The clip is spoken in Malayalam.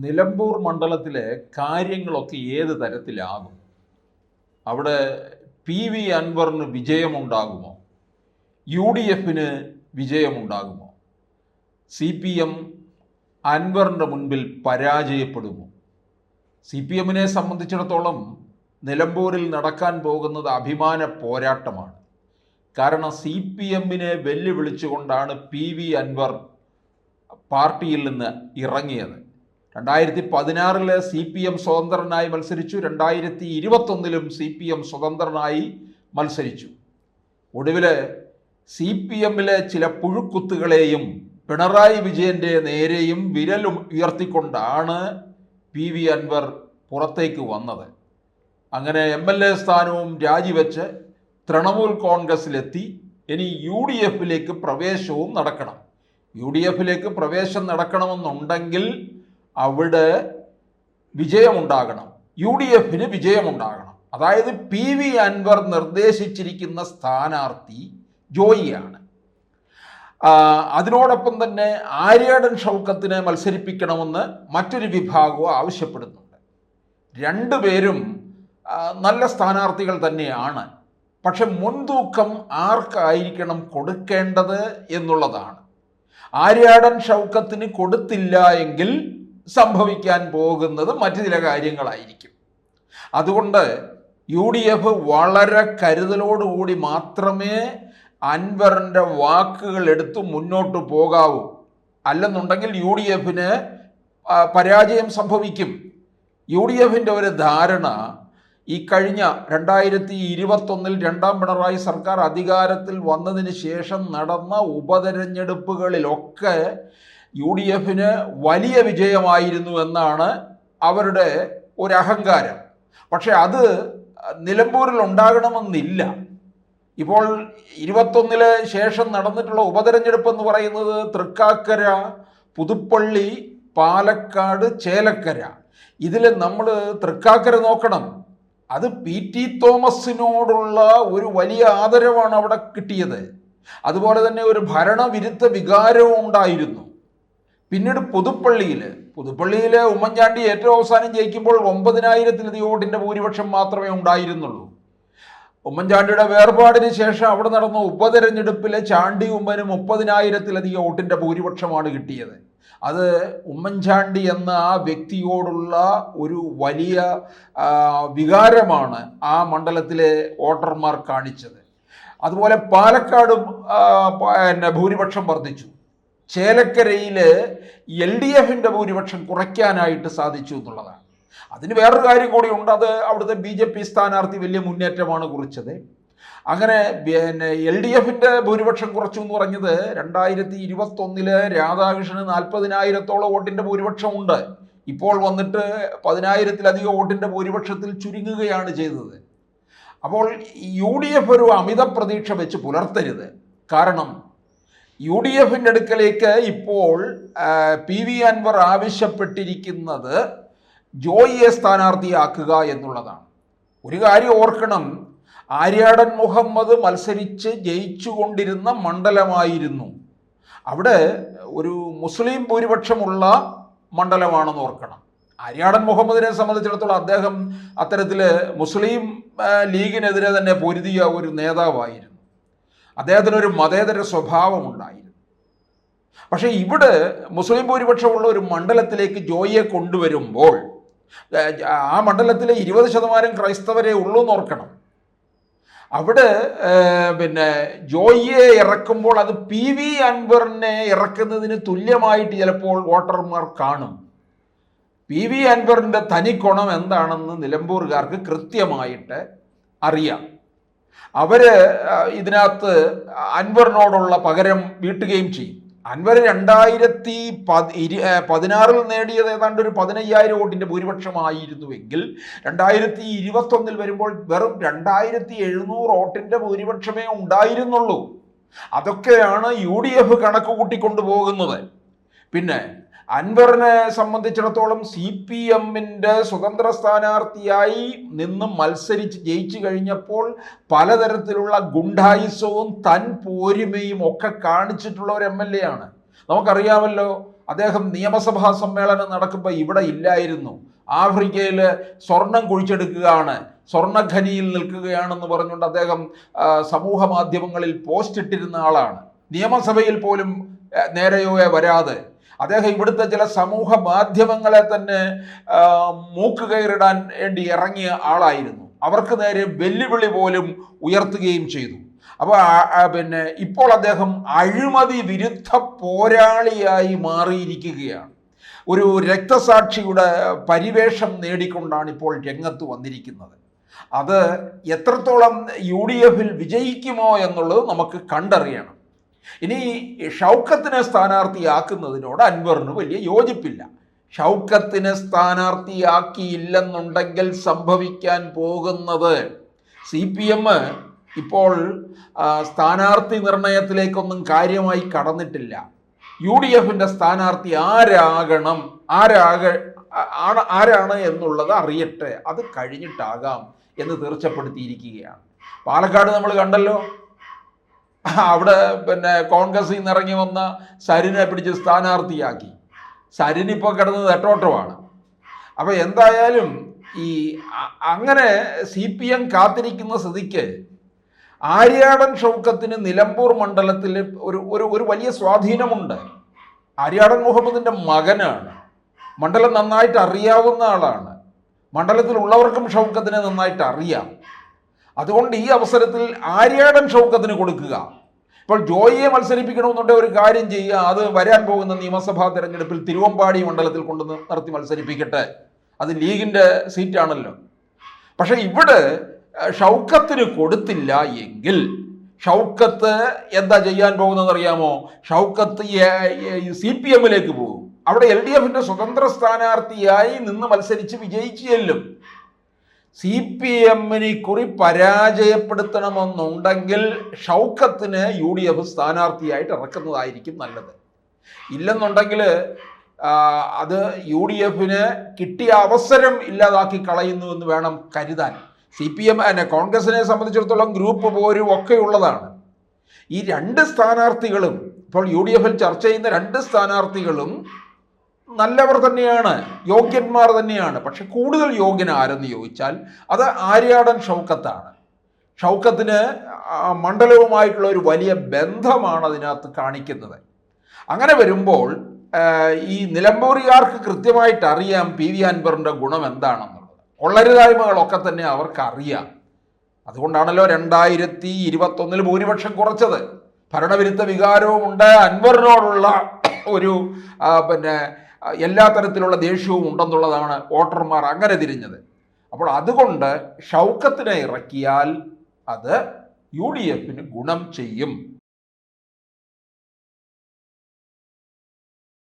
നിലമ്പൂർ മണ്ഡലത്തിലെ കാര്യങ്ങളൊക്കെ ഏത് തരത്തിലാകും? അവിടെ PV അൻവറിന് വിജയമുണ്ടാകുമോ? UDFന് വിജയമുണ്ടാകുമോ? CPM അൻവറിൻ്റെ മുൻപിൽ പരാജയപ്പെടുമോ? CPMനെ സംബന്ധിച്ചിടത്തോളം നിലമ്പൂരിൽ നടക്കാൻ പോകുന്നത് അഭിമാന പോരാട്ടമാണ്. കാരണം CPMനെ വെല്ലുവിളിച്ചുകൊണ്ടാണ് PV അൻവർ പാർട്ടിയിൽ നിന്ന് ഇറങ്ങിയത്. 2016 CPM സ്വതന്ത്രനായി മത്സരിച്ചു. 2021 CPM സ്വതന്ത്രനായി മത്സരിച്ചു. ഒടുവിൽ CPMലെ ചില പുഴുക്കുത്തുകളെയും പിണറായി വിജയൻ്റെ നേരെയും വിരലും ഉയർത്തിക്കൊണ്ടാണ് PV അൻവർ പുറത്തേക്ക് വന്നത്. അങ്ങനെ MLA സ്ഥാനവും രാജിവെച്ച് തൃണമൂൽ കോൺഗ്രസിലെത്തി. ഇനി UDFലേക്ക് പ്രവേശവും നടക്കണം. UDFലേക്ക് പ്രവേശം നടക്കണമെന്നുണ്ടെങ്കിൽ അവിടെ വിജയമുണ്ടാകണം, UDFന് വിജയമുണ്ടാകണം. അതായത് PV അൻവർ നിർദ്ദേശിച്ചിരിക്കുന്ന സ്ഥാനാർത്ഥി ജോയിയാണ്. അതിനോടൊപ്പം തന്നെ ആര്യാടൻ ഷൗക്കത്തിനെ മത്സരിപ്പിക്കണമെന്ന് മറ്റൊരു വിഭാഗവും ആവശ്യപ്പെടുന്നുണ്ട്. രണ്ടുപേരും നല്ല സ്ഥാനാർത്ഥികൾ തന്നെയാണ്. പക്ഷെ മുൻതൂക്കം ആർക്കായിരിക്കണം കൊടുക്കേണ്ടത് എന്നുള്ളതാണ്. ആര്യാടൻ ഷൗക്കത്തിന് കൊടുത്തില്ല എങ്കിൽ സംഭവിക്കാൻ പോകുന്നത് മറ്റു ചില കാര്യങ്ങളായിരിക്കും. അതുകൊണ്ട് UDF വളരെ കരുതലോടുകൂടി മാത്രമേ അൻവറിൻ്റെ വാക്കുകൾ എടുത്ത് മുന്നോട്ട് പോകാവൂ. അല്ലെന്നുണ്ടെങ്കിൽ UDFന് പരാജയം സംഭവിക്കും. UDFൻ്റെ ഒരു ധാരണ, ഈ കഴിഞ്ഞ 2021 രണ്ടാം പിണറായി സർക്കാർ അധികാരത്തിൽ വന്നതിന് ശേഷം നടന്ന ഉപതെരഞ്ഞെടുപ്പുകളിലൊക്കെ UDFന് വലിയ വിജയമായിരുന്നു എന്നാണ് അവരുടെ ഒരു അഹങ്കാരം. പക്ഷെ അത് നിലമ്പൂരിൽ ഉണ്ടാകണമെന്നില്ല. ഇപ്പോൾ 21 ശേഷം നടന്നിട്ടുള്ള ഉപതെരഞ്ഞെടുപ്പ് എന്ന് പറയുന്നത് തൃക്കാക്കര, പുതുപ്പള്ളി, പാലക്കാട്, ചേലക്കര. ഇതിൽ നമ്മൾ തൃക്കാക്കര നോക്കണം. അത് PT തോമസിനോടുള്ള ഒരു വലിയ ആദരവാണ് അവിടെ കിട്ടിയത്. അതുപോലെ തന്നെ ഒരു ഭരണവിരുദ്ധ വികാരവും ഉണ്ടായിരുന്നു. പിന്നീട് പുതുപ്പള്ളിയിൽ ഉമ്മൻചാണ്ടി ഏറ്റവും അവസാനം ജയിക്കുമ്പോൾ 9000-ലധികം വോട്ടിൻ്റെ ഭൂരിപക്ഷം മാത്രമേ ഉണ്ടായിരുന്നുള്ളൂ. ഉമ്മൻചാണ്ടിയുടെ വേർപാടിന് ശേഷം അവിടെ നടന്ന ഉപതെരഞ്ഞെടുപ്പിലെ ചാണ്ടി ഉമ്മന് 30,000-ലധികം വോട്ടിൻ്റെ ഭൂരിപക്ഷമാണ് കിട്ടിയത്. അത് ഉമ്മൻചാണ്ടി എന്ന ആ വ്യക്തിയോടുള്ള ഒരു വലിയ വികാരമാണ് ആ മണ്ഡലത്തിലെ വോട്ടർമാർ കാണിച്ചത്. അതുപോലെ പാലക്കാടും ഭൂരിപക്ഷം വർദ്ധിച്ചു. ചേലക്കരയിൽ LDFൻ്റെ ഭൂരിപക്ഷം കുറയ്ക്കാനായിട്ട് സാധിച്ചു എന്നുള്ളതാണ്. അതിന് വേറൊരു കാര്യം കൂടിയുണ്ട്. അത് അവിടുത്തെ BJP സ്ഥാനാർത്ഥി വലിയ മുന്നേറ്റമാണ് കുറിച്ചത്. അങ്ങനെ LDFൻ്റെ ഭൂരിപക്ഷം കുറച്ചു എന്ന് പറഞ്ഞത് 2021 രാധാകൃഷ്ണന് 40,000-ഓളം വോട്ടിൻ്റെ ഭൂരിപക്ഷം ഉണ്ട്. ഇപ്പോൾ വന്നിട്ട് 10,000-ലധികം വോട്ടിൻ്റെ ഭൂരിപക്ഷത്തിൽ ചുരുങ്ങുകയാണ് ചെയ്തത്. അപ്പോൾ UDF ഒരു അമിത പ്രതീക്ഷ വെച്ച് പുലർത്തരുത്. കാരണം UDFൻ്റെ അടുക്കലേക്ക് ഇപ്പോൾ PV അൻവർ ആവശ്യപ്പെട്ടിരിക്കുന്നത് ജോയിയെ സ്ഥാനാർത്ഥിയാക്കുക എന്നുള്ളതാണ്. ഒരു കാര്യം ഓർക്കണം, ആര്യാടൻ മുഹമ്മദ് മത്സരിച്ച് ജയിച്ചുകൊണ്ടിരുന്ന മണ്ഡലമായിരുന്നു. അവിടെ ഒരു മുസ്ലിം ഭൂരിപക്ഷമുള്ള മണ്ഡലമാണെന്ന് ഓർക്കണം. ആര്യാടൻ മുഹമ്മദിനെ സംബന്ധിച്ചിടത്തോളം അദ്ദേഹം അത്തരത്തിൽ മുസ്ലിം ലീഗിനെതിരെ തന്നെ പൊരുതിയ ഒരു നേതാവായിരുന്നു. അദ്ദേഹത്തിനൊരു മതേതര സ്വഭാവമുണ്ടായിരുന്നു. പക്ഷേ ഇവിടെ മുസ്ലിം ഭൂരിപക്ഷമുള്ള ഒരു മണ്ഡലത്തിലേക്ക് ജോയിയെ കൊണ്ടുവരുമ്പോൾ ആ മണ്ഡലത്തിലെ 20% ക്രൈസ്തവരെ ഉള്ളൂ എന്നോർക്കണം. അവിടെ ജോയിയെ ഇറക്കുമ്പോൾ അത് PV അൻവറിനെ ഇറക്കുന്നതിന് തുല്യമായിട്ട് ചിലപ്പോൾ വോട്ടർമാർ കാണും. PV അൻവറിൻ്റെ തനിക്കൊണം എന്താണെന്ന് നിലമ്പൂർകാർക്ക് കൃത്യമായിട്ട് അറിയാം. അവർ ഇതിനകത്ത് അൻവറിനോടുള്ള പകരം വീട്ടുകയും ചെയ്യും. അൻവർ 2016 നേടിയത് ഏതാണ്ട് ഒരു 15,000 വോട്ടിൻ്റെ ഭൂരിപക്ഷമായിരുന്നുവെങ്കിൽ 2021 വരുമ്പോൾ വെറും 2,700 വോട്ടിൻ്റെ ഭൂരിപക്ഷമേ ഉണ്ടായിരുന്നുള്ളൂ. അതൊക്കെയാണ് UDF കണക്ക് കൂട്ടിക്കൊണ്ടു പോകുന്നത്. പിന്നെ അൻവറിനെ സംബന്ധിച്ചിടത്തോളം CPMൻ്റെ സ്വതന്ത്ര സ്ഥാനാർത്ഥിയായി നിന്ന് മത്സരിച്ച് ജയിച്ചു കഴിഞ്ഞപ്പോൾ പലതരത്തിലുള്ള ഗുണ്ടായിസവും തൻ പോരുമയും ഒക്കെ കാണിച്ചിട്ടുള്ള ഒരു MLA ആണ്. നമുക്കറിയാമല്ലോ, അദ്ദേഹം നിയമസഭാ സമ്മേളനം നടക്കുമ്പോൾ ഇവിടെ ഇല്ലായിരുന്നു. ആഫ്രിക്കയിൽ സ്വർണം കുഴിച്ചെടുക്കുകയാണ്, സ്വർണ്ണഖനിയിൽ നിൽക്കുകയാണെന്ന് പറഞ്ഞുകൊണ്ട് അദ്ദേഹം സമൂഹ മാധ്യമങ്ങളിൽ പോസ്റ്റ് ഇട്ടിരുന്ന ആളാണ്. നിയമസഭയിൽ പോലും നേരെയോ വരാതെ അദ്ദേഹം ഇവിടുത്തെ ചില സമൂഹ മാധ്യമങ്ങളെ തന്നെ മൂക്കുകയറിടാൻ വേണ്ടി ഇറങ്ങിയ ആളായിരുന്നു. അവർക്ക് നേരെ വെല്ലുവിളി പോലും ഉയർത്തുകയും ചെയ്തു. അപ്പോൾ പിന്നെ ഇപ്പോൾ അദ്ദേഹം അഴിമതി വിരുദ്ധ പോരാളിയായി മാറിയിരിക്കുകയാണ്. ഒരു രക്തസാക്ഷിയുടെ പരിവേഷം നേടിക്കൊണ്ടാണ് ഇപ്പോൾ രംഗത്ത് വന്നിരിക്കുന്നത്. അത് എത്രത്തോളം UDF വിജയിക്കുമോ എന്നുള്ളത് നമുക്ക് കണ്ടറിയണം. ഇനി ഷൗക്കത്തിനെ സ്ഥാനാർത്ഥിയാക്കുന്നതിനോട് അൻവറിന് വലിയ യോജിപ്പില്ല. ഷൗക്കത്തിനെ സ്ഥാനാർത്ഥിയാക്കിയില്ലെന്നുണ്ടെങ്കിൽ സംഭവിക്കാൻ പോകുന്നത് CPM ഇപ്പോൾ സ്ഥാനാർത്ഥി നിർണയത്തിലേക്കൊന്നും കാര്യമായി കടന്നിട്ടില്ല. UDF സ്ഥാനാർത്ഥി ആരാണ് എന്നുള്ളത് അറിയട്ടെ, അത് കഴിഞ്ഞിട്ടാകാം എന്ന് തീർച്ചപ്പെടുത്തിയിരിക്കുകയാണ്. പാലക്കാട് നമ്മൾ കണ്ടല്ലോ, അവിടെ പിന്നെ കോൺഗ്രസിൽ നിന്ന് ഇറങ്ങി വന്ന സരിനെ പിടിച്ച് സ്ഥാനാർത്ഥിയാക്കി. സരിനിപ്പോൾ കിടന്നത് നെട്ടോട്ടമാണ്. അപ്പോൾ എന്തായാലും ഈ അങ്ങനെ CPM കാത്തിരിക്കുന്ന സ്ഥിതിക്ക് ആര്യാടൻ ഷൗക്കത്തിന് നിലമ്പൂർ മണ്ഡലത്തിൽ ഒരു വലിയ സ്വാധീനമുണ്ട്. ആര്യാടൻ മുഹമ്മദിൻ്റെ മകനാണ്, മണ്ഡലം നന്നായിട്ട് അറിയാവുന്ന ആളാണ്, മണ്ഡലത്തിലുള്ളവർക്കും ഷൗക്കത്തിനെ നന്നായിട്ട് അറിയാം. അതുകൊണ്ട് ഈ അവസരത്തിൽ ആര്യാടൻ ഷൗക്കത്തിന് കൊടുക്കുക. ഇപ്പോൾ ജോയിയെ മത്സരിപ്പിക്കണമെന്നുണ്ടെങ്കിൽ ഒരു കാര്യം ചെയ്യുക, അത് വരാൻ പോകുന്ന നിയമസഭാ തെരഞ്ഞെടുപ്പിൽ തിരുവമ്പാടി മണ്ഡലത്തിൽ കൊണ്ട് നിർത്തി മത്സരിപ്പിക്കട്ടെ, അത് ലീഗിൻ്റെ സീറ്റാണല്ലോ. പക്ഷെ ഇവിടെ ഷൗക്കത്തിന് കൊടുത്തില്ല എങ്കിൽ ഷൗക്കത്ത് എന്താ ചെയ്യാൻ പോകുന്നത് അറിയാമോ? ഷൗക്കത്ത് CPM പോകും. അവിടെ LDF സ്വതന്ത്ര സ്ഥാനാർത്ഥിയായി നിന്ന് മത്സരിച്ച് വിജയിച്ചു ചെല്ലും. CPM കുറി പരാജയപ്പെടുത്തണമെന്നുണ്ടെങ്കിൽ ഷൗക്കത്തിന് UDF സ്ഥാനാർത്ഥിയായിട്ട് ഇറക്കുന്നതായിരിക്കും നല്ലത്. ഇല്ലെന്നുണ്ടെങ്കിൽ അത് UDF കിട്ടിയ അവസരം ഇല്ലാതാക്കി കളയുന്നു എന്ന് വേണം കരുതാൻ. CPM കോൺഗ്രസിനെ സംബന്ധിച്ചിടത്തോളം ഗ്രൂപ്പ് പോരും ഒക്കെ ഉള്ളതാണ്. ഈ രണ്ട് സ്ഥാനാർത്ഥികളും ഇപ്പോൾ UDF ചർച്ച ചെയ്യുന്ന രണ്ട് സ്ഥാനാർത്ഥികളും നല്ലവർ തന്നെയാണ്, യോഗ്യന്മാർ തന്നെയാണ്. പക്ഷെ കൂടുതൽ യോഗ്യൻ ആരെന്ന് ചോദിച്ചാൽ അത് ആര്യാടൻ ഷൗക്കത്താണ്. ഷൗക്കത്തിന് മണ്ഡലവുമായിട്ടുള്ള ഒരു വലിയ ബന്ധമാണ് അതിനകത്ത് കാണിക്കുന്നത്. അങ്ങനെ വരുമ്പോൾ ഈ നിലമ്പൂരികാർക്ക് കൃത്യമായിട്ട് അറിയാം PV അൻവറിൻ്റെ ഗുണം എന്താണെന്നുള്ളത്. കൊള്ളരുതായ്മകളൊക്കെ തന്നെ അവർക്കറിയാം. അതുകൊണ്ടാണല്ലോ 2021 ഭൂരിപക്ഷം കുറച്ചത്. ഭരണവിരുദ്ധ വികാരവുമുണ്ട്, അൻവറിനോടുള്ള ഒരു പിന്നെ എല്ലാ തരത്തിലുള്ള ദേഷ്യവും ഉണ്ടെന്നുള്ളതാണ് വോട്ടർമാർ അങ്ങനെ തിരിഞ്ഞത്. അപ്പോൾ അതുകൊണ്ട് ഷൗക്കത്തിനെ ഇറക്കിയാൽ അത് UDF ഗുണം ചെയ്യും.